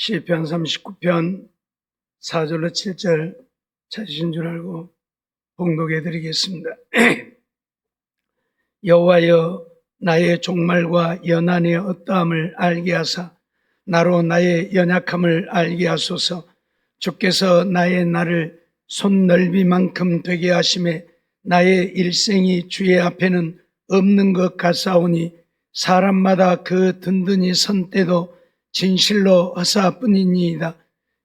시편 39편 4절로 7절 찾으신 줄 알고 봉독해 드리겠습니다. 여호와여, 나의 종말과 연한의 어떠함을 알게 하사 나로 나의 연약함을 알게 하소서. 주께서 나의 날을 손넓이만큼 되게 하심에 나의 일생이 주의 앞에는 없는 것 같사오니 사람마다 그 든든히 선 때도 진실로 허사뿐이니이다.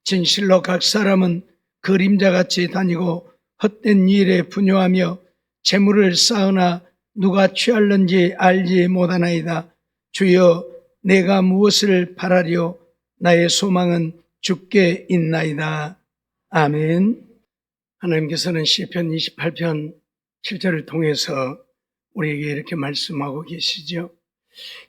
진실로 각 사람은 그림자같이 다니고 헛된 일에 분요하며 재물을 쌓으나 누가 취할는지 알지 못하나이다. 주여, 내가 무엇을 바라리요? 나의 소망은 주께 있나이다. 아멘. 하나님께서는 시편 28편 7절을 통해서 우리에게 이렇게 말씀하고 계시죠.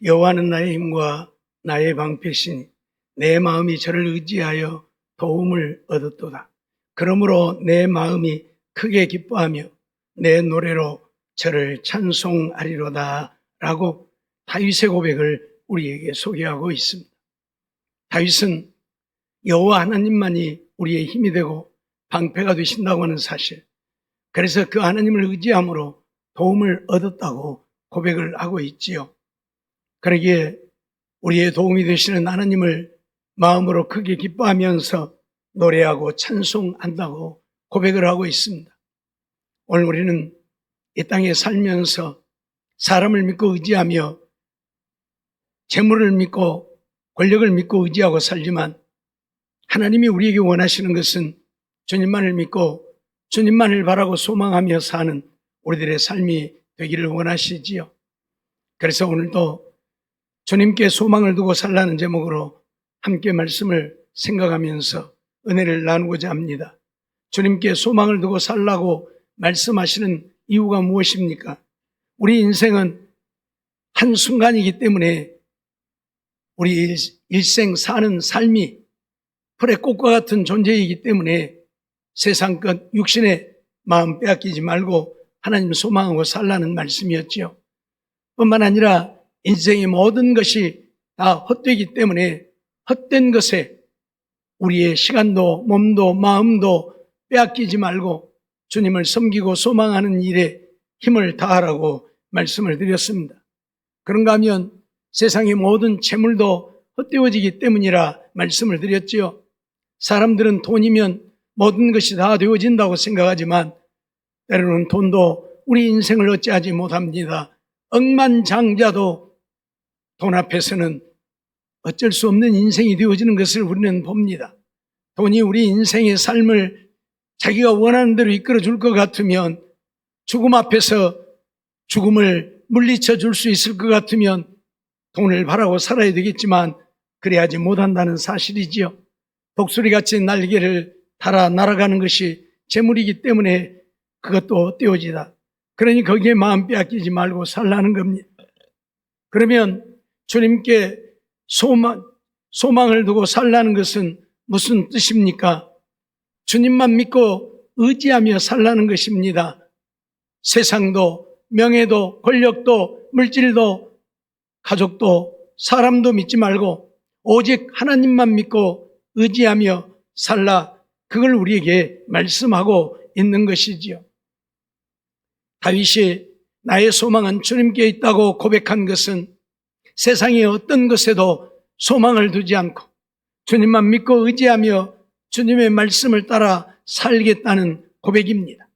여호와는 나의 힘과 나의 방패시니 내 마음이 저를 의지하여 도움을 얻었도다. 그러므로 내 마음이 크게 기뻐하며 내 노래로 저를 찬송하리로다 라고 다윗의 고백을 우리에게 소개하고 있습니다. 다윗은 여호와 하나님만이 우리의 힘이 되고 방패가 되신다고 하는 사실, 그래서 그 하나님을 의지함으로 도움을 얻었다고 고백을 하고 있지요. 그러기에 우리의 도움이 되시는 하나님을 마음으로 크게 기뻐하면서 노래하고 찬송한다고 고백을 하고 있습니다. 오늘 우리는 이 땅에 살면서 사람을 믿고 의지하며 재물을 믿고 권력을 믿고 의지하고 살지만 하나님이 우리에게 원하시는 것은 주님만을 믿고 주님만을 바라고 소망하며 사는 우리들의 삶이 되기를 원하시지요. 그래서 오늘도 주님께 소망을 두고 살라는 제목으로 함께 말씀을 생각하면서 은혜를 나누고자 합니다. 주님께 소망을 두고 살라고 말씀하시는 이유가 무엇입니까? 우리 인생은 한순간이기 때문에 우리 일생 사는 삶이 풀의 꽃과 같은 존재이기 때문에 세상 것 육신의 마음 빼앗기지 말고 하나님 소망하고 살라는 말씀이었지요. 뿐만 아니라 인생의 모든 것이 다 헛되기 때문에 헛된 것에 우리의 시간도 몸도 마음도 빼앗기지 말고 주님을 섬기고 소망하는 일에 힘을 다하라고 말씀을 드렸습니다. 그런가 하면 세상의 모든 재물도 헛되어지기 때문이라 말씀을 드렸지요. 사람들은 돈이면 모든 것이 다 되어진다고 생각하지만 때로는 돈도 우리 인생을 어찌하지 못합니다. 억만장자도 돈 앞에서는 어쩔 수 없는 인생이 되어지는 것을 우리는 봅니다. 돈이 우리 인생의 삶을 자기가 원하는 대로 이끌어 줄 것 같으면, 죽음 앞에서 죽음을 물리쳐 줄 수 있을 것 같으면 돈을 바라고 살아야 되겠지만 그래야지 못한다는 사실이지요. 독수리같이 날개를 달아 날아가는 것이 재물이기 때문에 그것도 떼어지다. 그러니 거기에 마음 빼앗기지 말고 살라는 겁니다. 그러면 주님께 소망을 두고 살라는 것은 무슨 뜻입니까? 주님만 믿고 의지하며 살라는 것입니다. 세상도 명예도 권력도 물질도 가족도 사람도 믿지 말고 오직 하나님만 믿고 의지하며 살라, 그걸 우리에게 말씀하고 있는 것이지요. 다윗이 나의 소망은 주님께 있다고 고백한 것은 세상의 어떤 것에도 소망을 두지 않고 주님만 믿고 의지하며 주님의 말씀을 따라 살겠다는 고백입니다.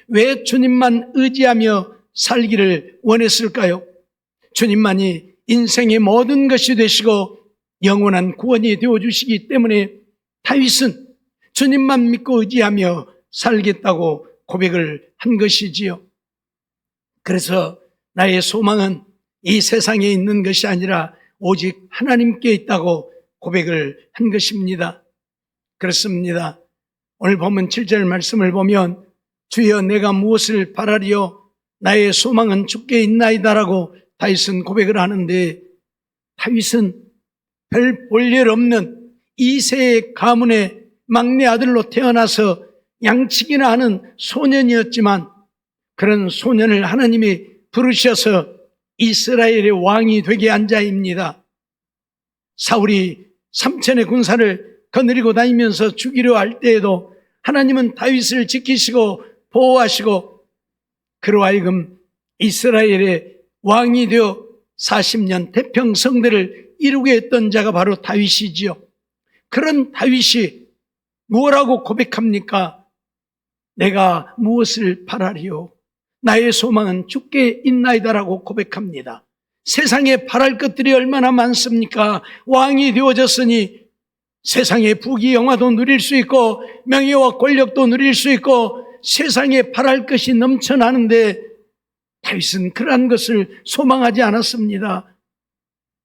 왜 주님만 의지하며 살기를 원했을까요? 주님만이 인생의 모든 것이 되시고 영원한 구원이 되어주시기 때문에 다윗은 주님만 믿고 의지하며 살겠다고 고백을 한 것이지요. 그래서 나의 소망은 이 세상에 있는 것이 아니라 오직 하나님께 있다고 고백을 한 것입니다. 그렇습니다. 오늘 본문 7절 말씀을 보면 주여, 내가 무엇을 바라리요? 나의 소망은 주께 있나이다라고 다윗은 고백을 하는데, 다윗은 별 볼일 없는 이세의 가문의 막내 아들로 태어나서 양치기나 하는 소년이었지만 그런 소년을 하나님이 부르셔서 이스라엘의 왕이 되게 한 자입니다. 사울이 삼천의 군사를 거느리고 다니면서 죽이려 할 때에도 하나님은 다윗을 지키시고 보호하시고 그로 하여금 이스라엘의 왕이 되어 40년 태평성대를 이루게 했던 자가 바로 다윗이지요. 그런 다윗이 무엇라고 고백합니까? 내가 무엇을 바라리요? 나의 소망은 주께 있나이다라고 고백합니다. 세상에 바랄 것들이 얼마나 많습니까? 왕이 되어졌으니 세상의 부귀 영화도 누릴 수 있고 명예와 권력도 누릴 수 있고 세상에 바랄 것이 넘쳐나는데 다윗은 그러한 것을 소망하지 않았습니다.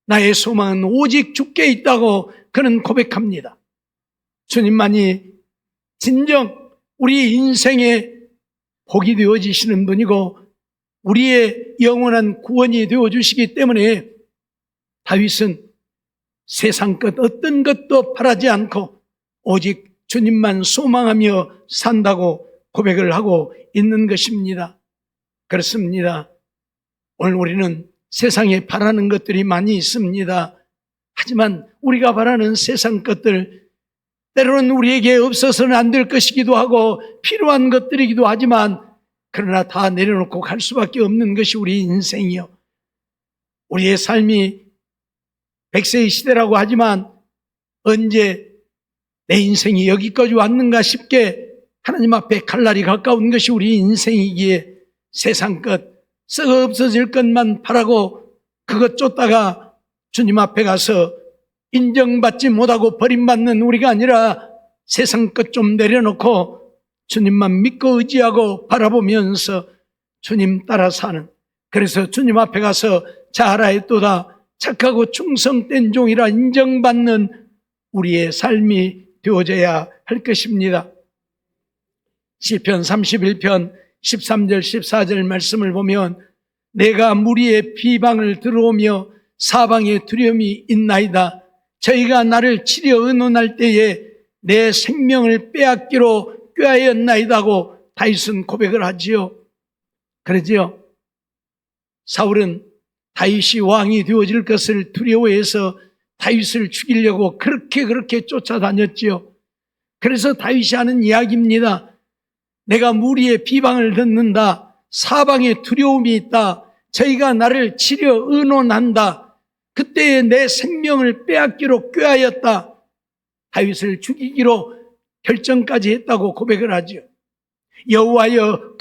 나의 소망은 오직 주께 있다고 그는 고백합니다. 주님만이 진정 우리 인생의 복이 되어지시는 분이고 우리의 영원한 구원이 되어주시기 때문에 다윗은 세상 것 어떤 것도 바라지 않고 오직 주님만 소망하며 산다고 고백을 하고 있는 것입니다. 그렇습니다. 오늘 우리는 세상에 바라는 것들이 많이 있습니다. 하지만 우리가 바라는 세상 것들 때로는 우리에게 없어서는 안 될 것이기도 하고 필요한 것들이기도 하지만 그러나 다 내려놓고 갈 수밖에 없는 것이 우리 인생이요. 우리의 삶이 100세의 시대라고 하지만 언제 내 인생이 여기까지 왔는가 싶게 하나님 앞에 갈 날이 가까운 것이 우리 인생이기에 세상 것, 썩어 없어질 것만 바라고 그것 쫓다가 주님 앞에 가서 인정받지 못하고 버림받는 우리가 아니라 세상 것 좀 내려놓고 주님만 믿고 의지하고 바라보면서 주님 따라 사는, 그래서 주님 앞에 가서 잘하였도다 착하고 충성된 종이라 인정받는 우리의 삶이 되어져야 할 것입니다. 시편 31편 13절 14절 말씀을 보면 내가 무리의 비방을 들어오며 사방에 두려움이 있나이다. 저희가 나를 치려 의논할 때에 내 생명을 빼앗기로 꾀하였나이다고 다윗은 고백을 하지요. 그러지요. 사울은 다윗이 왕이 되어질 것을 두려워해서 다윗을 죽이려고 그렇게 쫓아다녔지요. 그래서 다윗이 하는 이야기입니다. 내가 무리의 비방을 듣는다. 사방에 두려움이 있다. 저희가 나를 치려 의논한다. 그때에 내 생명을 빼앗기로 꾀하였다. 다윗을 죽이기로 결정까지 했다고 고백을 하죠. 여호와여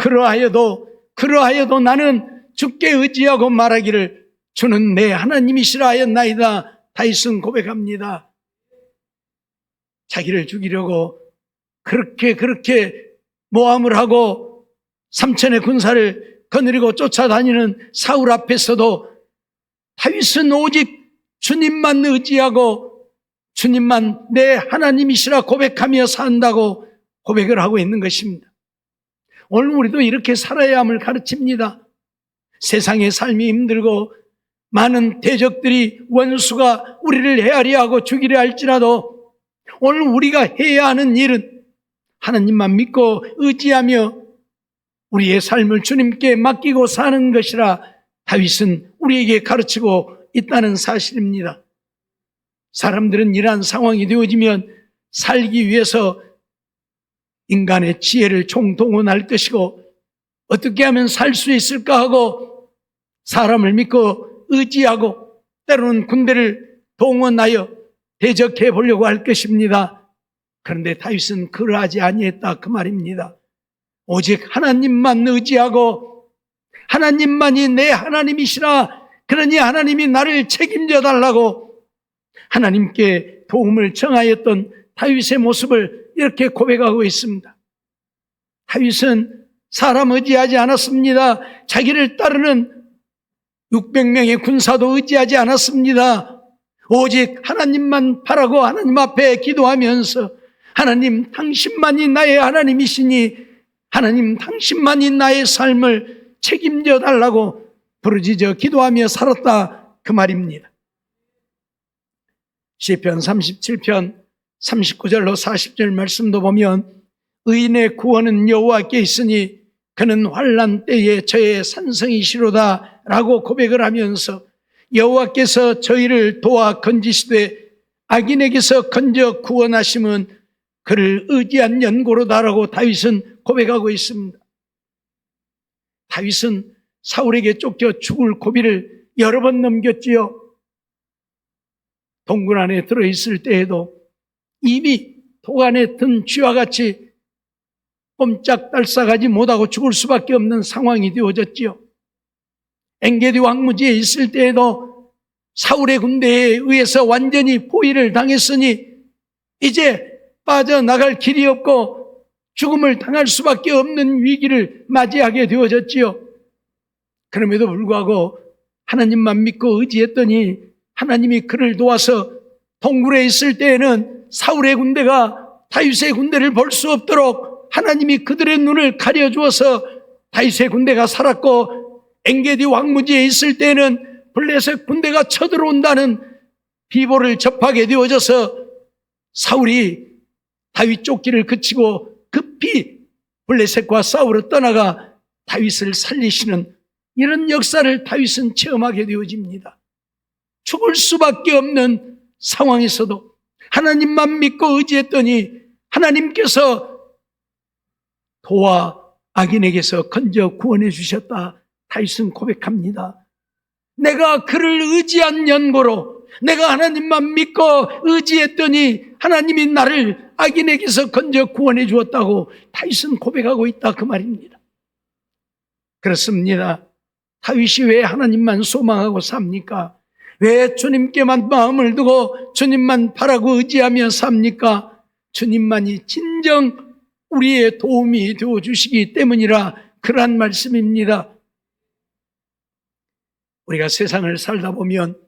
그러하여도 나는 주께 의지하고 말하기를 주는 내 하나님이시라 하였나이다. 다윗은 고백합니다. 자기를 죽이려고 그렇게 모함을 하고 삼천의 군사를 거느리고 쫓아다니는 사울 앞에서도 다윗은 오직 주님만 의지하고 주님만 내 하나님이시라 고백하며 산다고 고백을 하고 있는 것입니다. 오늘 우리도 이렇게 살아야 함을 가르칩니다. 세상의 삶이 힘들고 많은 대적들이 원수가 우리를 헤아려 하고 죽이려 할지라도 오늘 우리가 해야 하는 일은 하나님만 믿고 의지하며 우리의 삶을 주님께 맡기고 사는 것이라 다윗은 우리에게 가르치고 있다는 사실입니다. 사람들은 이러한 상황이 되어지면 살기 위해서 인간의 지혜를 총동원할 것이고 어떻게 하면 살 수 있을까 하고 사람을 믿고 의지하고 때로는 군대를 동원하여 대적해 보려고 할 것입니다. 그런데 다윗은 그러하지 아니했다 그 말입니다. 오직 하나님만 의지하고 하나님만이 내 하나님이시라. 그러니 하나님이 나를 책임져 달라고 하나님께 도움을 청하였던 다윗의 모습을 이렇게 고백하고 있습니다. 다윗은 사람 의지하지 않았습니다. 자기를 따르는 600명의 군사도 의지하지 않았습니다. 오직 하나님만 바라고 하나님 앞에 기도하면서 하나님 당신만이 나의 하나님이시니 하나님 당신만이 나의 삶을 책임져 달라고 부르짖어 기도하며 살았다 그 말입니다. 시편 37편 39절로 40절 말씀도 보면 의인의 구원은 여호와께 있으니 그는 환난 때에 저의 산성이시로다 라고 고백을 하면서 여호와께서 저희를 도와 건지시되 악인에게서 건져 구원하심은 그를 의지한 연고로다라고 다윗은 고백하고 있습니다. 다윗은 사울에게 쫓겨 죽을 고비를 여러 번 넘겼지요. 동굴 안에 들어있을 때에도 이미 독 안에 든 쥐와 같이 꼼짝달싹하지 못하고 죽을 수밖에 없는 상황이 되어졌지요. 엔게디 왕무지에 있을 때에도 사울의 군대에 의해서 완전히 포위를 당했으니 이제 빠져나갈 길이 없고 죽음을 당할 수밖에 없는 위기를 맞이하게 되어졌지요. 그럼에도 불구하고 하나님만 믿고 의지했더니 하나님이 그를 도와서 동굴에 있을 때에는 사울의 군대가 다윗의 군대를 볼 수 없도록 하나님이 그들의 눈을 가려주어서 다윗의 군대가 살았고, 엔게디 왕무지에 있을 때에는 블레셋 군대가 쳐들어온다는 비보를 접하게 되어져서 사울이 다윗 쫓기를 그치고 급히 블레셋과 싸우러 떠나가 다윗을 살리시는 이런 역사를 다윗은 체험하게 되어집니다. 죽을 수밖에 없는 상황에서도 하나님만 믿고 의지했더니 하나님께서 도와 악인에게서 건져 구원해 주셨다. 다윗은 고백합니다. 내가 그를 의지한 연고로, 내가 하나님만 믿고 의지했더니 하나님이 나를 악인에게서 건져 구원해 주었다고 다윗은 고백하고 있다, 그 말입니다. 그렇습니다. 다윗이 왜 하나님만 소망하고 삽니까? 왜 주님께만 마음을 두고 주님만 바라고 의지하며 삽니까? 주님만이 진정 우리의 도움이 되어주시기 때문이라 그러한 말씀입니다. 우리가 세상을 살다 보면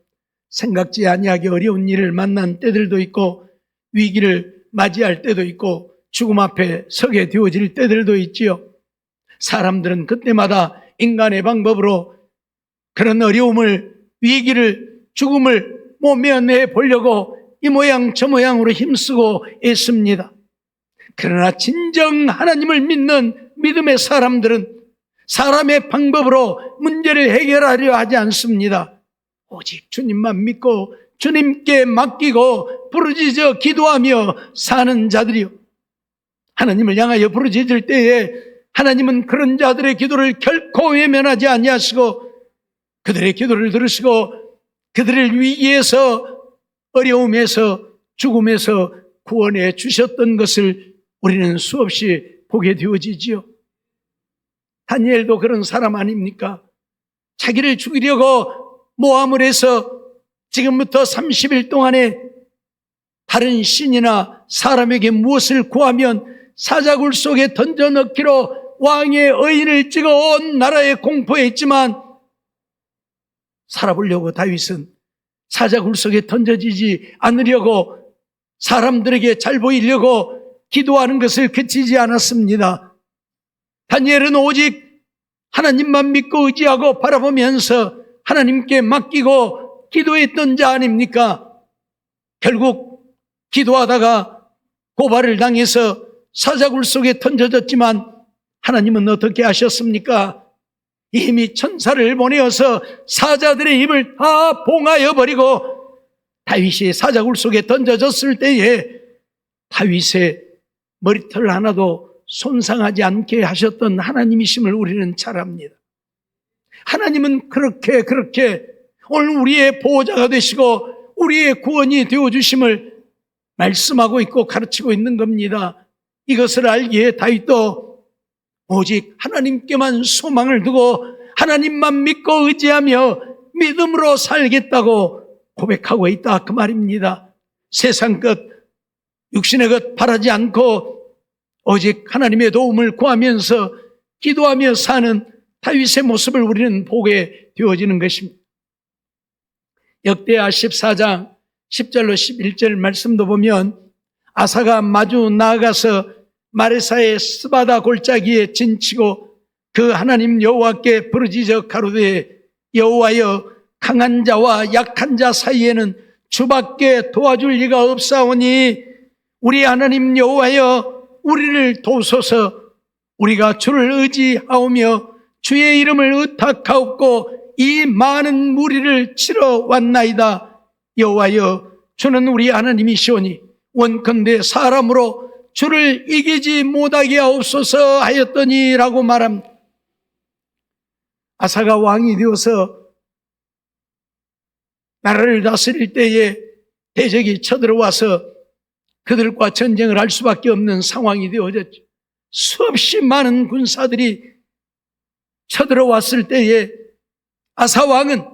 생각지 아니하게 어려운 일을 만난 때들도 있고 위기를 맞이할 때도 있고 죽음 앞에 서게 되어질 때들도 있지요. 사람들은 그때마다 인간의 방법으로 그런 어려움을, 위기를, 죽음을 모면해 보려고 이 모양 저 모양으로 힘쓰고 애씁니다. 그러나 진정 하나님을 믿는 믿음의 사람들은 사람의 방법으로 문제를 해결하려 하지 않습니다. 오직 주님만 믿고 주님께 맡기고 부르짖어 기도하며 사는 자들이요, 하나님을 향하여 부르짖을 때에 하나님은 그런 자들의 기도를 결코 외면하지 아니하시고 그들의 기도를 들으시고 그들을 위기에서, 어려움에서, 죽음에서 구원해 주셨던 것을 우리는 수없이 보게 되어지지요. 다니엘도 그런 사람 아닙니까? 자기를 죽이려고 모함을 해서 지금부터 30일 동안에 다른 신이나 사람에게 무엇을 구하면 사자굴 속에 던져 넣기로 왕의 의인을 찍어 온 나라에 공포했지만, 살아보려고 다윗은 사자굴 속에 던져지지 않으려고 사람들에게 잘 보이려고 기도하는 것을 그치지 않았습니다. 다니엘은 오직 하나님만 믿고 의지하고 바라보면서 하나님께 맡기고 기도했던 자 아닙니까? 결국 기도하다가 고발을 당해서 사자굴 속에 던져졌지만 하나님은 어떻게 하셨습니까? 이미 천사를 보내어서 사자들의 입을 다 봉하여 버리고 다윗이 사자굴 속에 던져졌을 때에 다윗의 머리털 하나도 손상하지 않게 하셨던 하나님이심을 우리는 잘 압니다. 하나님은 그렇게 오늘 우리의 보호자가 되시고 우리의 구원이 되어주심을 말씀하고 있고 가르치고 있는 겁니다. 이것을 알기에 다윗도 오직 하나님께만 소망을 두고 하나님만 믿고 의지하며 믿음으로 살겠다고 고백하고 있다, 그 말입니다. 세상 것, 육신의 것 바라지 않고 오직 하나님의 도움을 구하면서 기도하며 사는 다윗의 모습을 우리는 보게 되어지는 것입니다. 역대하 14장 10절로 11절 말씀도 보면 아사가 마주 나아가서 마레사의 스바다 골짜기에 진치고 그 하나님 여호와께 부르짖어 가로되 여호와여, 강한 자와 약한 자 사이에는 주밖에 도와줄 리가 없사오니 우리 하나님 여호와여, 우리를 도우소서. 우리가 주를 의지하오며 주의 이름을 의탁하옵고 이 많은 무리를 치러 왔나이다. 여호와여, 주는 우리 하나님이시오니 원컨대 사람으로 주를 이기지 못하게 하옵소서 하였더니라고 말합니다. 아사가 왕이 되어서 나라를 다스릴 때에 대적이 쳐들어와서 그들과 전쟁을 할 수밖에 없는 상황이 되어졌죠. 수없이 많은 군사들이 쳐들어왔을 때에 아사 왕은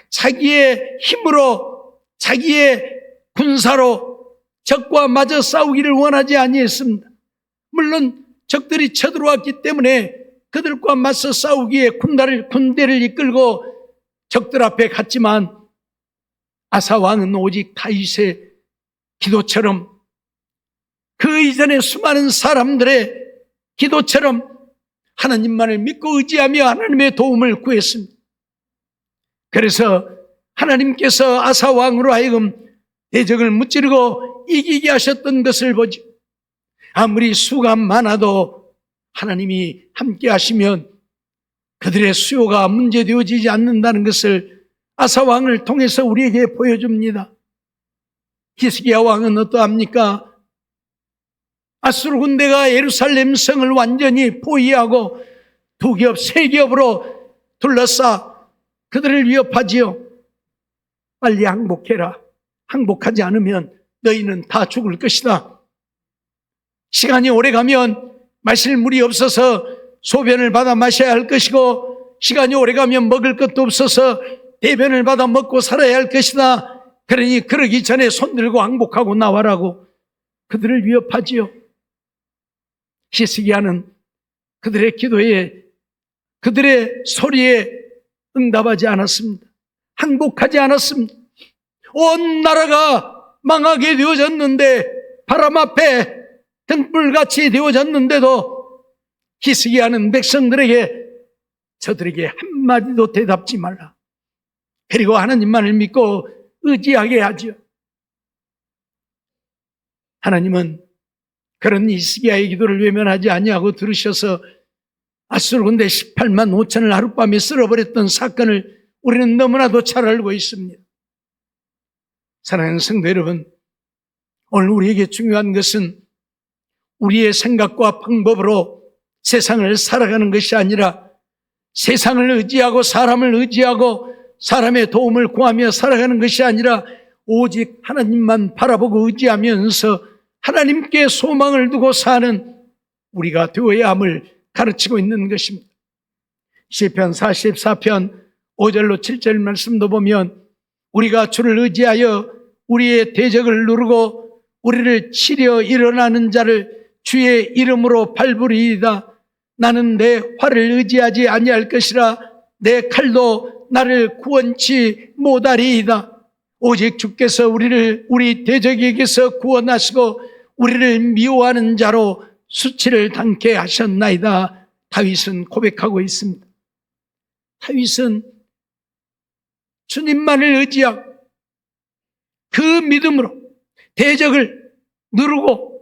자기의 힘으로, 자기의 군사로 적과 마저 싸우기를 원하지 아니했습니다. 물론 적들이 쳐들어왔기 때문에 그들과 맞서 싸우기에 군대를 이끌고 적들 앞에 갔지만 아사 왕은 오직 다윗의 기도처럼, 그 이전에 수많은 사람들의 기도처럼 하나님만을 믿고 의지하며 하나님의 도움을 구했습니다. 그래서 하나님께서 아사 왕으로 하여금 대적을 무찌르고 이기게 하셨던 것을 보죠. 아무리 수가 많아도 하나님이 함께 하시면 그들의 수요가 문제되어지지 않는다는 것을 아사 왕을 통해서 우리에게 보여줍니다. 히스기야 왕은 어떠합니까? 아수르 군대가 예루살렘 성을 완전히 포위하고 두 겹, 세 겹으로 둘러싸 그들을 위협하지요. 빨리 항복해라. 항복하지 않으면 너희는 다 죽을 것이다. 시간이 오래가면 마실 물이 없어서 소변을 받아 마셔야 할 것이고, 시간이 오래가면 먹을 것도 없어서 대변을 받아 먹고 살아야 할 것이다. 그러니 그러기 전에 손들고 항복하고 나와라고 그들을 위협하지요. 히스기야는 그들의 기도에, 그들의 소리에 응답하지 않았습니다. 항복하지 않았습니다. 온 나라가 망하게 되어졌는데, 바람 앞에 등불같이 되어졌는데도 히스기야는 백성들에게, 저들에게 한마디도 대답지 말라. 그리고 하나님만을 믿고 의지하게 하죠. 하나님은 그런 히스기야의 기도를 외면하지 아니하고 들으셔서 아수르 군대 18만 5천을 하룻밤에 쓸어버렸던 사건을 우리는 너무나도 잘 알고 있습니다. 사랑하는 성도 여러분, 오늘 우리에게 중요한 것은 우리의 생각과 방법으로 세상을 살아가는 것이 아니라 세상을 의지하고 사람을 의지하고 사람의 도움을 구하며 살아가는 것이 아니라 오직 하나님만 바라보고 의지하면서 하나님께 소망을 두고 사는 우리가 되어야 함을 가르치고 있는 것입니다. 시편 44편 5절로 7절 말씀도 보면 우리가 주를 의지하여 우리의 대적을 누르고 우리를 치려 일어나는 자를 주의 이름으로 밟으리이다. 나는 내 활을 의지하지 아니할 것이라. 내 칼도 나를 구원치 못하리이다. 오직 주께서 우리를 우리 대적에게서 구원하시고 우리를 미워하는 자로 수치를 당케 하셨나이다. 다윗은 고백하고 있습니다. 다윗은 주님만을 의지하고 그 믿음으로 대적을 누르고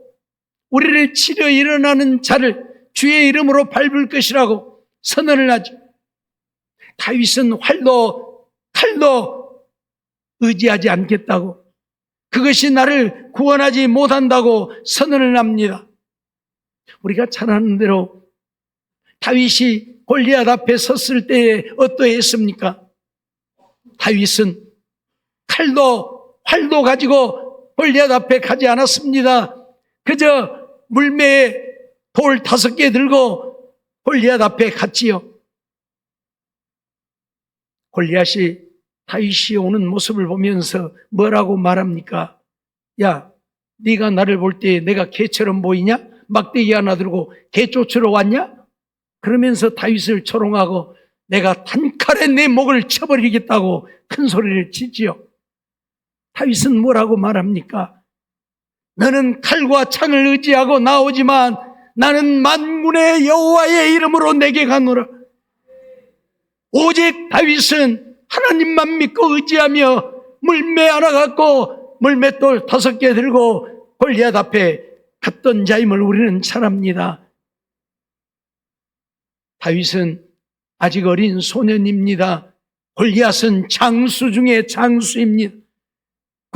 우리를 치려 일어나는 자를 주의 이름으로 밟을 것이라고 선언을 하죠. 다윗은 활도 칼도 의지하지 않겠다고, 그것이 나를 구원하지 못한다고 선언을 합니다. 우리가 잘 아는 대로 다윗이 골리앗 앞에 섰을 때에 어떠했습니까? 다윗은 칼도 활도 가지고 골리앗 앞에 가지 않았습니다. 그저 물매에 돌 5개 들고 골리앗 앞에 갔지요. 골리앗이 다윗이 오는 모습을 보면서 뭐라고 말합니까? 야, 네가 나를 볼 때 내가 개처럼 보이냐? 막대기 하나 들고 개 쫓으러 왔냐? 그러면서 다윗을 조롱하고 내가 단칼에 내 목을 쳐버리겠다고 큰 소리를 치지요. 다윗은 뭐라고 말합니까? 너는 칼과 창을 의지하고 나오지만 나는 만군의 여호와의 이름으로 내게 가노라. 오직 다윗은 하나님만 믿고 의지하며 물매 하나 갖고 물맷돌 5개 들고 골리앗 앞에 갔던 자임을 우리는 잘 압니다. 다윗은 아직 어린 소년입니다. 골리앗은 장수 중에 장수입니다.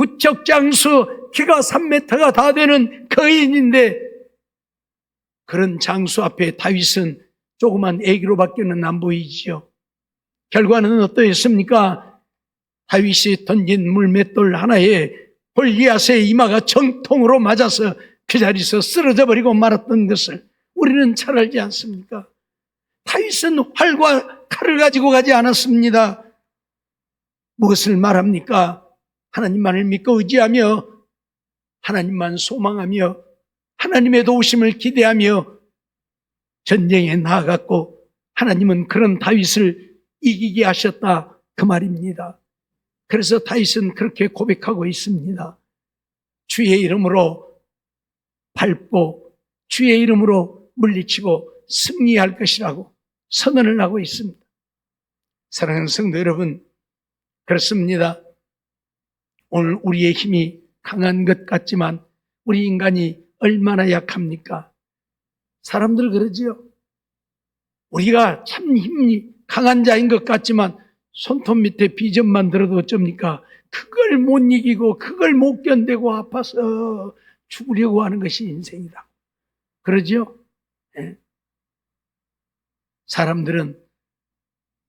구척장수 키가 3m가 다 되는 거인인데 그런 장수 앞에 다윗은 조그만 애기로밖에는 안 보이지요. 결과는 어떠했습니까? 다윗이 던진 물맷돌 하나에 골리앗의 이마가 정통으로 맞아서 그 자리에서 쓰러져 버리고 말았던 것을 우리는 잘 알지 않습니까? 다윗은 활과 칼을 가지고 가지 않았습니다. 무엇을 말합니까? 하나님만을 믿고 의지하며 하나님만 소망하며 하나님의 도우심을 기대하며 전쟁에 나아갔고 하나님은 그런 다윗을 이기게 하셨다 그 말입니다. 그래서 다윗은 그렇게 고백하고 있습니다. 주의 이름으로 밟고 주의 이름으로 물리치고 승리할 것이라고 선언을 하고 있습니다. 사랑하는 성도 여러분, 그렇습니다. 오늘 우리의 힘이 강한 것 같지만 우리 인간이 얼마나 약합니까? 사람들 그러지요. 우리가 참 힘이 강한 자인 것 같지만 손톱 밑에 비점만 들어도 어쩝니까? 그걸 못 이기고 그걸 못 견디고 아파서 죽으려고 하는 것이 인생이다. 그러지요? 네. 사람들은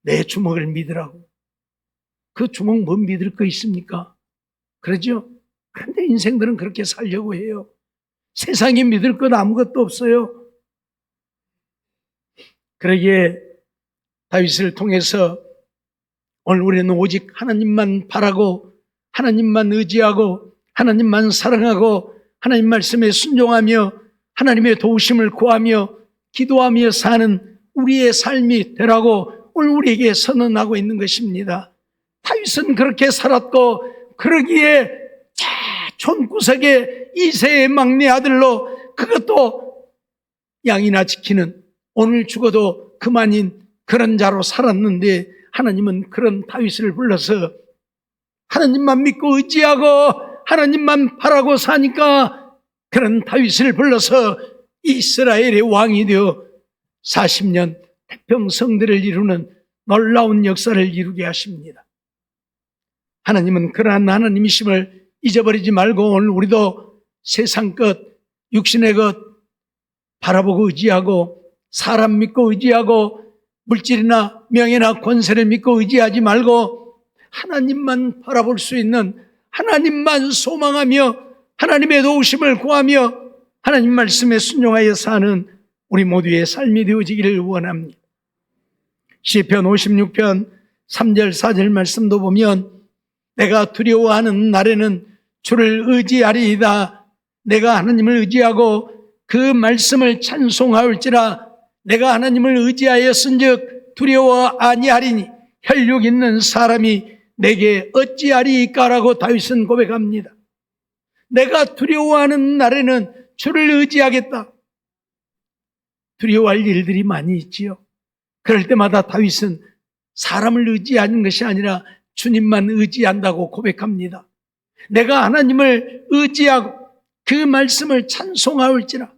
내 주먹을 믿으라고. 그 주먹 못 믿을 거 있습니까? 그러죠? 그런데 인생들은 그렇게 살려고 해요. 세상에 믿을 것 아무것도 없어요. 그러기에 다윗을 통해서 오늘 우리는 오직 하나님만 바라고 하나님만 의지하고 하나님만 사랑하고 하나님 말씀에 순종하며 하나님의 도우심을 구하며 기도하며 사는 우리의 삶이 되라고 오늘 우리에게 선언하고 있는 것입니다. 다윗은 그렇게 살았고 그러기에 촌구석의 이새의 막내 아들로 그것도 양이나 지키는 오늘 죽어도 그만인 그런 자로 살았는데 하나님은 그런 다윗을 불러서 하나님만 믿고 의지하고 하나님만 바라고 사니까 그런 다윗을 불러서 이스라엘의 왕이 되어 40년 태평성대를 이루는 놀라운 역사를 이루게 하십니다. 하나님은 그러한 하나님이심을 잊어버리지 말고 오늘 우리도 세상 것, 육신의 것 바라보고 의지하고 사람 믿고 의지하고 물질이나 명예나 권세를 믿고 의지하지 말고 하나님만 바라볼 수 있는 하나님만 소망하며 하나님의 도우심을 구하며 하나님 말씀에 순종하여 사는 우리 모두의 삶이 되어지기를 원합니다. 시편 56편 3절 4절 말씀도 보면 내가 두려워하는 날에는 주를 의지하리이다. 내가 하나님을 의지하고 그 말씀을 찬송하올지라. 내가 하나님을 의지하였은즉 두려워 아니하리니 혈육 있는 사람이 내게 어찌하리이까라고 다윗은 고백합니다. 내가 두려워하는 날에는 주를 의지하겠다. 두려워할 일들이 많이 있지요. 그럴 때마다 다윗은 사람을 의지하는 것이 아니라 주님만 의지한다고 고백합니다. 내가 하나님을 의지하고 그 말씀을 찬송하올지라.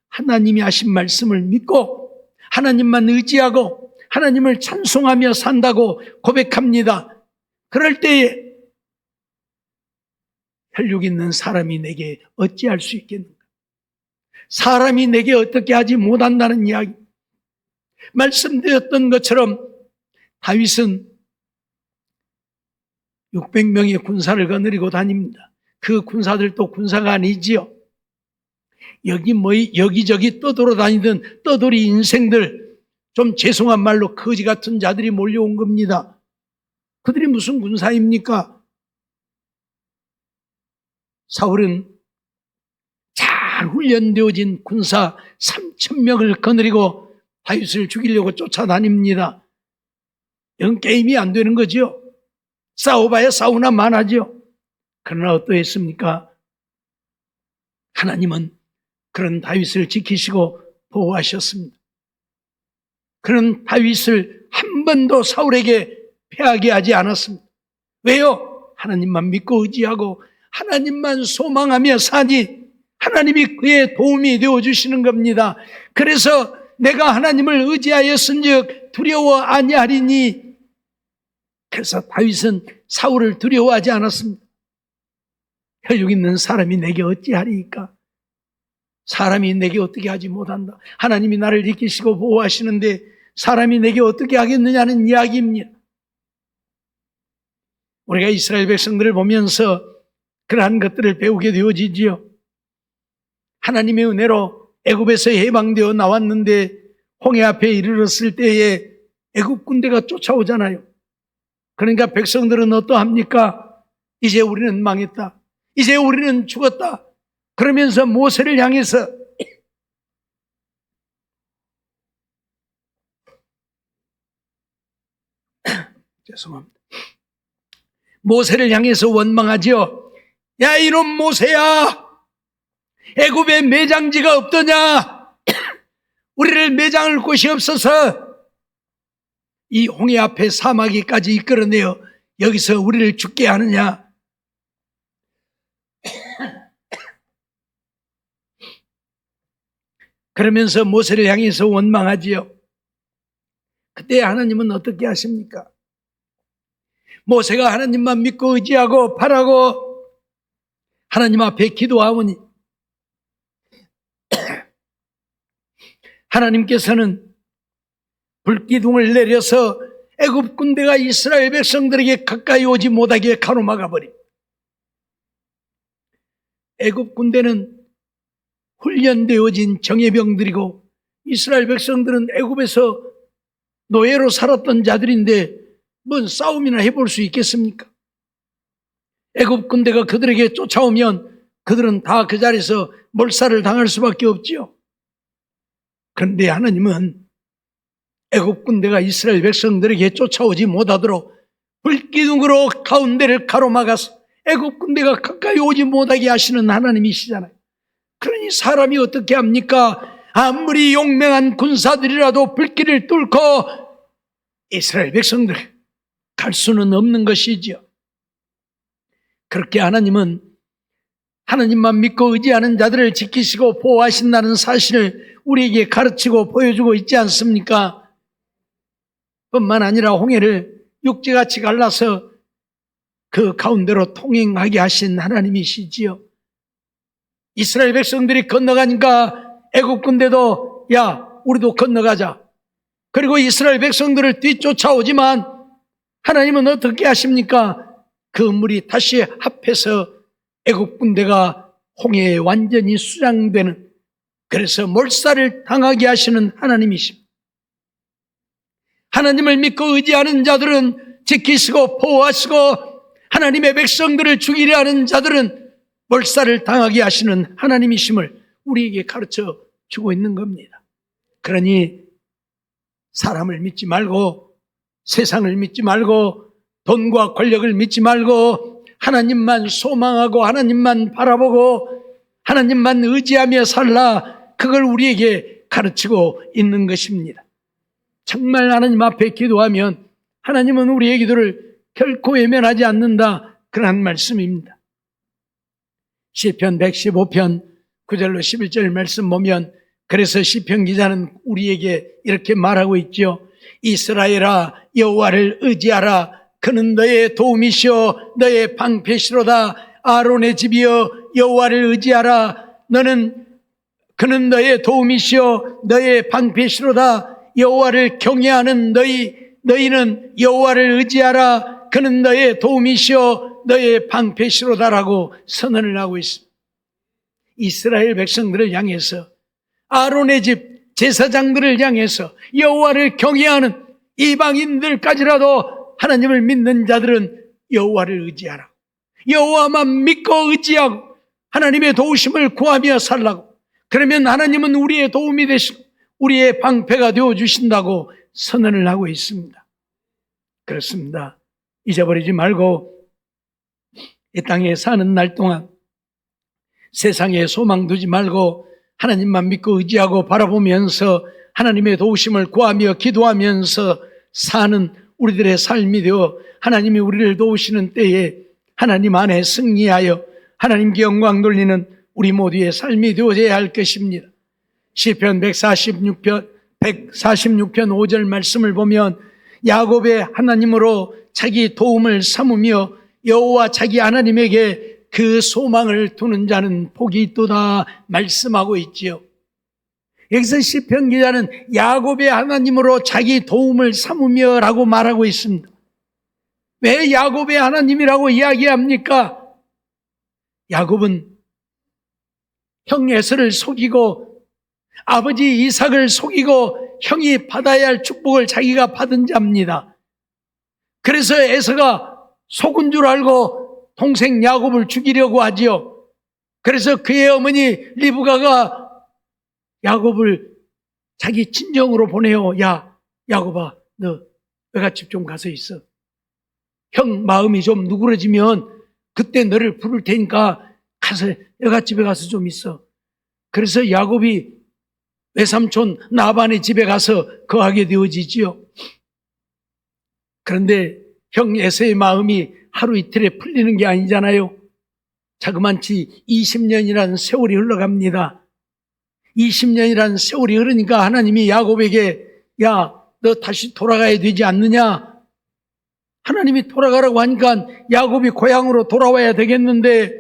하나님이 하신 말씀을 믿고 하나님만 의지하고 하나님을 찬송하며 산다고 고백합니다. 그럴 때에 혈육 있는 사람이 내게 어찌할 수 있겠는가? 사람이 내게 어떻게 하지 못한다는 이야기. 말씀드렸던 것처럼 다윗은 600명의 군사를 거느리고 다닙니다. 그 군사들도 군사가 아니지요. 여기저기 떠돌아다니던 떠돌이 인생들, 좀 죄송한 말로 거지 같은 자들이 몰려온 겁니다. 그들이 무슨 군사입니까? 사울은 잘 훈련되어진 군사 3,000명을 거느리고 다윗을 죽이려고 쫓아다닙니다. 이건 게임이 안 되는 거죠. 싸워봐야 싸우나 마나죠. 그러나 어떠했습니까? 하나님은 그런 다윗을 지키시고 보호하셨습니다. 그런 다윗을 한 번도 사울에게 패하게 하지 않았습니다. 왜요? 하나님만 믿고 의지하고 하나님만 소망하며 사니 하나님이 그의 도움이 되어주시는 겁니다. 그래서 내가 하나님을 의지하였은즉 두려워 아니하리니. 그래서 다윗은 사울을 두려워하지 않았습니다. 혈육 있는 사람이 내게 어찌하리이까? 사람이 내게 어떻게 하지 못한다. 하나님이 나를 지키시고 보호하시는데 사람이 내게 어떻게 하겠느냐는 이야기입니다. 우리가 이스라엘 백성들을 보면서 그러한 것들을 배우게 되어지지요. 하나님의 은혜로 애굽에서 해방되어 나왔는데 홍해 앞에 이르렀을 때에 애굽 군대가 쫓아오잖아요. 그러니까 백성들은 어떠합니까? 이제 우리는 망했다. 이제 우리는 죽었다. 그러면서 모세를 향해서 죄송합니다. 모세를 향해서 원망하지요. 야, 이놈 모세야, 애굽에 매장지가 없더냐? 우리를 매장할 곳이 없어서 이 홍해 앞에 사마귀까지 이끌어내어 여기서 우리를 죽게 하느냐? 그러면서 모세를 향해서 원망하지요. 그때 하나님은 어떻게 하십니까? 모세가 하나님만 믿고 의지하고 바라고 하나님 앞에 기도하오니 하나님께서는 불기둥을 내려서 애굽 군대가 이스라엘 백성들에게 가까이 오지 못하게 가로막아 버립니다. 애굽 군대는 훈련되어진 정예병들이고 이스라엘 백성들은 애굽에서 노예로 살았던 자들인데 뭔 싸움이나 해볼 수 있겠습니까? 애굽 군대가 그들에게 쫓아오면 그들은 다 그 자리에서 몰살을 당할 수밖에 없지요. 그런데 하나님은 애굽 군대가 이스라엘 백성들에게 쫓아오지 못하도록 불기둥으로 가운데를 가로막아서 애굽 군대가 가까이 오지 못하게 하시는 하나님이시잖아요. 그러니 사람이 어떻게 합니까? 아무리 용맹한 군사들이라도 불길을 뚫고 이스라엘 백성들 갈 수는 없는 것이지요. 그렇게 하나님은 하나님만 믿고 의지하는 자들을 지키시고 보호하신다는 사실을 우리에게 가르치고 보여주고 있지 않습니까? 뿐만 아니라 홍해를 육지같이 갈라서 그 가운데로 통행하게 하신 하나님이시지요. 이스라엘 백성들이 건너가니까 애굽 군대도 야, 우리도 건너가자. 그리고 이스라엘 백성들을 뒤쫓아오지만 하나님은 어떻게 하십니까? 그 물이 다시 합해서 애굽 군대가 홍해에 완전히 수장되는, 그래서 몰살을 당하게 하시는 하나님이십니다. 하나님을 믿고 의지하는 자들은 지키시고 보호하시고 하나님의 백성들을 죽이려 하는 자들은 몰살을 당하게 하시는 하나님이심을 우리에게 가르쳐 주고 있는 겁니다. 그러니 사람을 믿지 말고 세상을 믿지 말고 돈과 권력을 믿지 말고 하나님만 소망하고 하나님만 바라보고 하나님만 의지하며 살라, 그걸 우리에게 가르치고 있는 것입니다. 정말 하나님 앞에 기도하면 하나님은 우리의 기도를 결코 외면하지 않는다, 그런 말씀입니다. 시편 115편 9절로 11절 말씀 보면, 그래서 시편 기자는 우리에게 이렇게 말하고 있죠. 이스라엘아, 여호와를 의지하라. 그는 너의 도움이시오 너의 방패시로다. 아론의 집이여, 여호와를 의지하라. 그는 너의 도움이시오 너의 방패시로다. 여호와를 경외하는 너희는 여호와를 의지하라. 그는 너의 도움이시오 너의 방패시로다라고 선언을 하고 있습니다. 이스라엘 백성들을 향해서, 아론의 집 제사장들을 향해서, 여호와를 경외하는 이방인들까지라도 하나님을 믿는 자들은 여호와를 의지하라. 여호와만 믿고 의지하고 하나님의 도우심을 구하며 살라고. 그러면 하나님은 우리의 도움이 되시고 우리의 방패가 되어주신다고 선언을 하고 있습니다. 그렇습니다. 잊어버리지 말고 이 땅에 사는 날 동안 세상에 소망 두지 말고 하나님만 믿고 의지하고 바라보면서 하나님의 도우심을 구하며 기도하면서 사는 우리들의 삶이 되어 하나님이 우리를 도우시는 때에 하나님 안에 승리하여 하나님께 영광 돌리는 우리 모두의 삶이 되어져야 할 것입니다. 시편 146편 5절 말씀을 보면, 야곱의 하나님으로 자기 도움을 삼으며 여호와 자기 하나님에게 그 소망을 두는 자는 복이 있도다 말씀하고 있지요. 여기서 시편 기자는 야곱의 하나님으로 자기 도움을 삼으며 라고 말하고 있습니다. 왜 야곱의 하나님이라고 이야기합니까? 야곱은 형 에서를 속이고 아버지 이삭을 속이고 형이 받아야 할 축복을 자기가 받은 자입니다. 그래서 에서가 속은 줄 알고 동생 야곱을 죽이려고 하지요. 그래서 그의 어머니 리브가가 야곱을 자기 친정으로 보내요. 야, 야곱아, 너 외갓집 좀 가서 있어. 형 마음이 좀 누그러지면 그때 너를 부를 테니까 가서 외갓집에 가서 좀 있어. 그래서 야곱이 외삼촌 나반의 집에 가서 거하게 되어지지요. 그런데 형 에서의 마음이 하루 이틀에 풀리는 게 아니잖아요. 자그만치 20년이라는 세월이 흘러갑니다. 20년이라는 세월이 흐르니까 하나님이 야곱에게 야, 너 다시 돌아가야 되지 않느냐? 하나님이 돌아가라고 하니까 야곱이 고향으로 돌아와야 되겠는데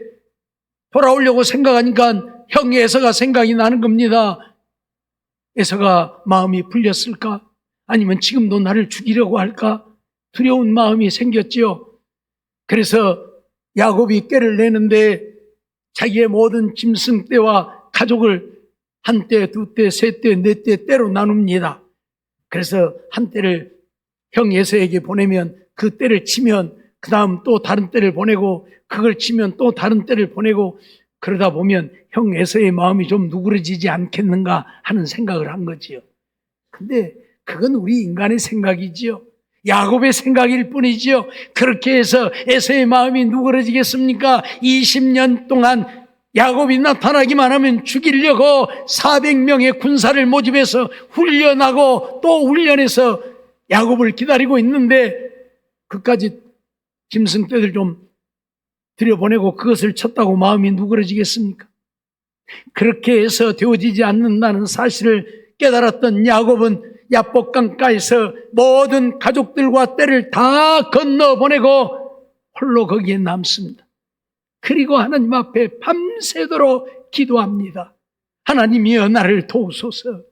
돌아오려고 생각하니까 형 에서가 생각이 나는 겁니다. 에서가 마음이 풀렸을까? 아니면 지금도 나를 죽이려고 할까? 두려운 마음이 생겼지요. 그래서 야곱이 꾀를 내는데 자기의 모든 짐승떼와 가족을 한 떼, 두 떼, 세 떼, 네 떼, 떼로 나눕니다. 그래서 한 떼를 형 에서에게 보내면 그 떼를 치면 그 다음 또 다른 떼를 보내고 그걸 치면 또 다른 떼를 보내고 그러다 보면 형 에서의 마음이 좀 누그러지지 않겠는가 하는 생각을 한 거지요. 근데 그건 우리 인간의 생각이지요. 야곱의 생각일 뿐이지요. 그렇게 해서 에서의 마음이 누그러지겠습니까? 20년 동안 야곱이 나타나기만 하면 죽이려고 400명의 군사를 모집해서 훈련하고 또 훈련해서 야곱을 기다리고 있는데 그까지 짐승떼들 좀 들여보내고 그것을 쳤다고 마음이 누그러지겠습니까? 그렇게 해서 되어지지 않는다는 사실을 깨달았던 야곱은 야복강가에서 모든 가족들과 떼를 다 건너보내고 홀로 거기에 남습니다. 그리고 하나님 앞에 밤새도록 기도합니다. 하나님이여 나를 도우소서.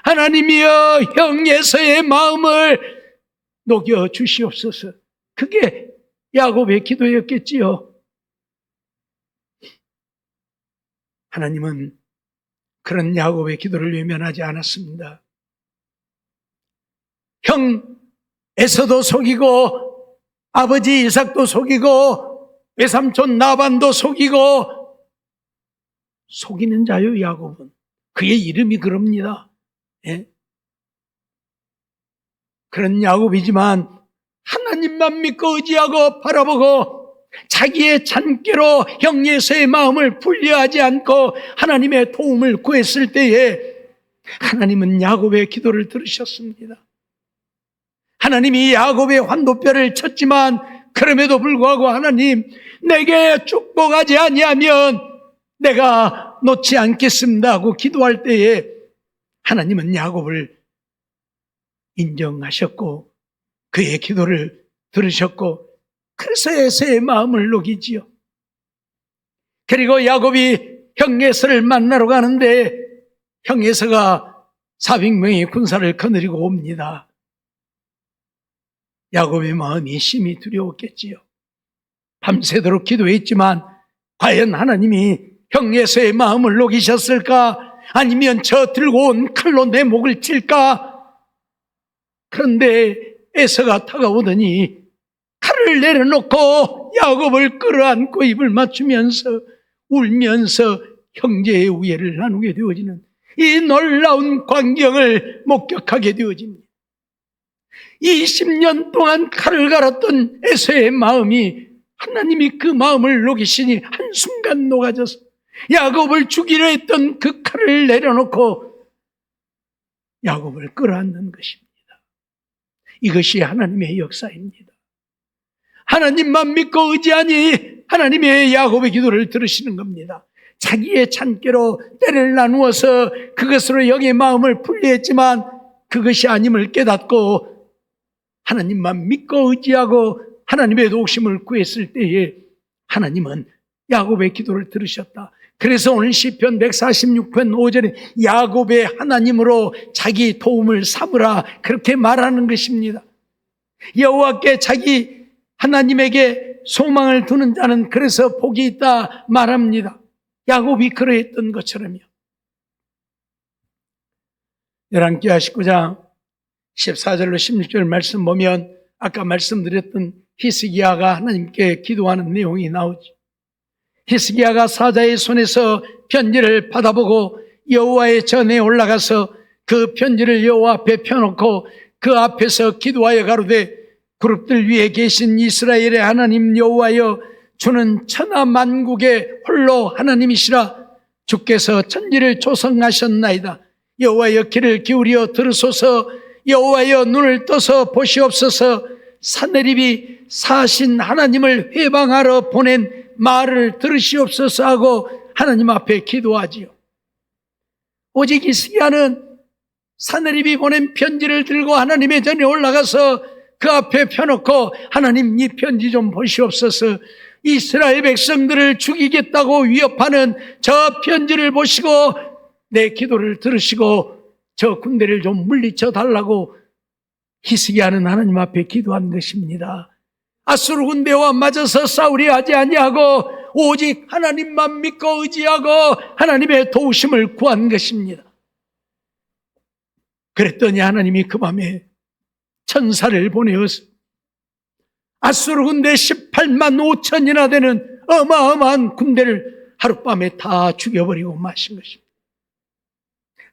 하나님이여 형 에서의 마음을 녹여 주시옵소서. 그게 야곱의 기도였겠지요. 하나님은 그런 야곱의 기도를 외면하지 않았습니다. 형 에서도 속이고 아버지 이삭도 속이고 외삼촌 나반도 속이고 속이는 자요 야곱은. 그의 이름이 그럽니다. 예? 그런 야곱이지만 하나님만 믿고 의지하고 바라보고 자기의 잔꾀로 형 에서의 마음을 분리하지 않고 하나님의 도움을 구했을 때에 하나님은 야곱의 기도를 들으셨습니다. 하나님이 야곱의 환도뼈를 쳤지만 그럼에도 불구하고 하나님 내게 축복하지 아니하면 내가 놓지 않겠습니다 하고 기도할 때에 하나님은 야곱을 인정하셨고 그의 기도를 들으셨고 그래서 에서의 마음을 녹이지요. 그리고 야곱이 형 에서를 만나러 가는데 형 에서가 400명의 군사를 거느리고 옵니다. 야곱의 마음이 심히 두려웠겠지요. 밤새도록 기도했지만 과연 하나님이 형 에서의 마음을 녹이셨을까? 아니면 저 들고 온 칼로 내 목을 칠까? 그런데 에서가 다가오더니 칼을 내려놓고 야곱을 끌어안고 입을 맞추면서 울면서 형제의 우애를 나누게 되어지는 이 놀라운 광경을 목격하게 되어집니다. 20년 동안 칼을 갈았던 에서의 마음이 하나님이 그 마음을 녹이시니 한순간 녹아져서 야곱을 죽이려 했던 그 칼을 내려놓고 야곱을 끌어안는 것입니다. 이것이 하나님의 역사입니다. 하나님만 믿고 의지하니 하나님의 야곱의 기도를 들으시는 겁니다. 자기의 잔꾀로 때를 나누어서 그것으로 영의 마음을 분리했지만 그것이 아님을 깨닫고 하나님만 믿고 의지하고 하나님의 도우심을 구했을 때에 하나님은 야곱의 기도를 들으셨다. 그래서 오늘 시편 146편 5절에 야곱의 하나님으로 자기 도움을 삼으라 그렇게 말하는 것입니다. 여호와께 자기 하나님에게 소망을 두는 자는 그래서 복이 있다 말합니다. 야곱이 그러했던 것처럼요. 열왕기하 19장 14절로 16절 말씀 보면 아까 말씀드렸던 히스기야가 하나님께 기도하는 내용이 나오죠. 히스기야가 사자의 손에서 편지를 받아보고 여호와의 전에 올라가서 그 편지를 여호와 앞에 펴놓고 그 앞에서 기도하여 가로되 그룹들 위에 계신 이스라엘의 하나님 여호와여 주는 천하 만국의 홀로 하나님이시라. 주께서 천지를 조성하셨나이다. 여호와여 귀를 기울여 들으소서. 여호와여 눈을 떠서 보시옵소서. 사내립이 사신 하나님을 회방하러 보낸 말을 들으시옵소서 하고 하나님 앞에 기도하지요. 오직 히스기야는 사내립이 보낸 편지를 들고 하나님의 전에 올라가서 그 앞에 펴놓고 하나님 이 편지 좀 보시옵소서. 이스라엘 백성들을 죽이겠다고 위협하는 저 편지를 보시고 내 기도를 들으시고 저 군대를 좀 물리쳐 달라고 히스기야는 하나님 앞에 기도한 것입니다. 아수르 군대와 맞아서 싸우려 하지 아니하고 오직 하나님만 믿고 의지하고 하나님의 도우심을 구한 것입니다. 그랬더니 하나님이 그 밤에 천사를 보내어서 아수르 군대 18만 5천이나 되는 어마어마한 군대를 하룻밤에 다 죽여버리고 마신 것입니다.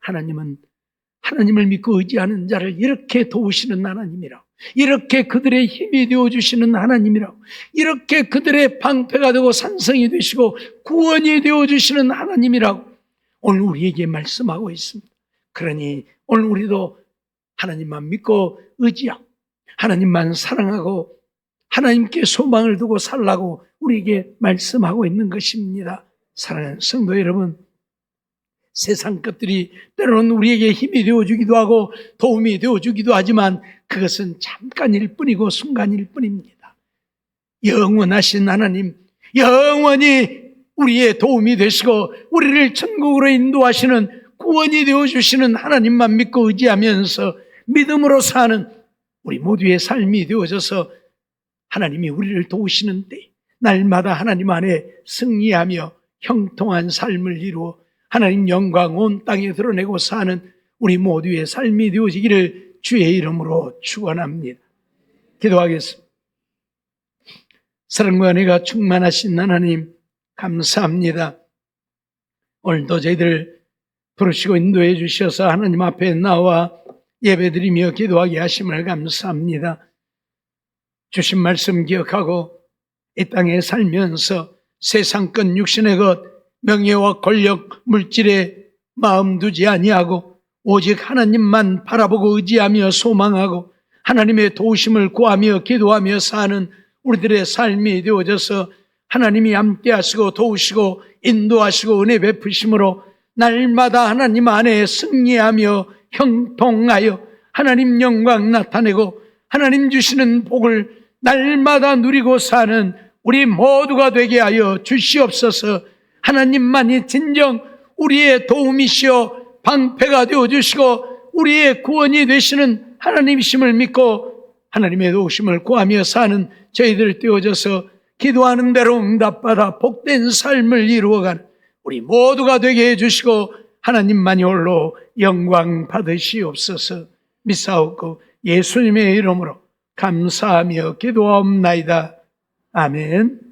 하나님은 하나님을 믿고 의지하는 자를 이렇게 도우시는 하나님이라고, 이렇게 그들의 힘이 되어주시는 하나님이라고, 이렇게 그들의 방패가 되고 산성이 되시고 구원이 되어주시는 하나님이라고 오늘 우리에게 말씀하고 있습니다. 그러니 오늘 우리도 하나님만 믿고 의지하고 하나님만 사랑하고 하나님께 소망을 두고 살라고 우리에게 말씀하고 있는 것입니다. 사랑하는 성도 여러분, 세상 것들이 때로는 우리에게 힘이 되어주기도 하고 도움이 되어주기도 하지만 그것은 잠깐일 뿐이고 순간일 뿐입니다. 영원하신 하나님, 영원히 우리의 도움이 되시고 우리를 천국으로 인도하시는 구원이 되어주시는 하나님만 믿고 의지하면서 믿음으로 사는 우리 모두의 삶이 되어져서 하나님이 우리를 도우시는 때 날마다 하나님 안에 승리하며 형통한 삶을 이루어 하나님 영광 온 땅에 드러내고 사는 우리 모두의 삶이 되어지기를 주의 이름으로 축원합니다. 기도하겠습니다. 사랑과 은혜가 충만하신 하나님 감사합니다. 오늘도 저희들 부르시고 인도해 주셔서 하나님 앞에 나와 예배드리며 기도하게 하심을 감사합니다. 주신 말씀 기억하고 이 땅에 살면서 세상 것 육신의 것 명예와 권력 물질에 마음 두지 아니하고 오직 하나님만 바라보고 의지하며 소망하고 하나님의 도우심을 구하며 기도하며 사는 우리들의 삶이 되어져서 하나님이 함께 하시고 도우시고 인도하시고 은혜 베푸심으로 날마다 하나님 안에 승리하며 형통하여 하나님 영광 나타내고 하나님 주시는 복을 날마다 누리고 사는 우리 모두가 되게 하여 주시옵소서. 하나님만이 진정 우리의 도움이시여 방패가 되어주시고 우리의 구원이 되시는 하나님이심을 믿고 하나님의 도우심을 구하며 사는 저희들 되어져서 기도하는 대로 응답받아 복된 삶을 이루어가는 우리 모두가 되게 해주시고 하나님만이 홀로 영광 받으시옵소서. 믿사옵고 예수님의 이름으로 감사하며 기도하옵나이다. 아멘.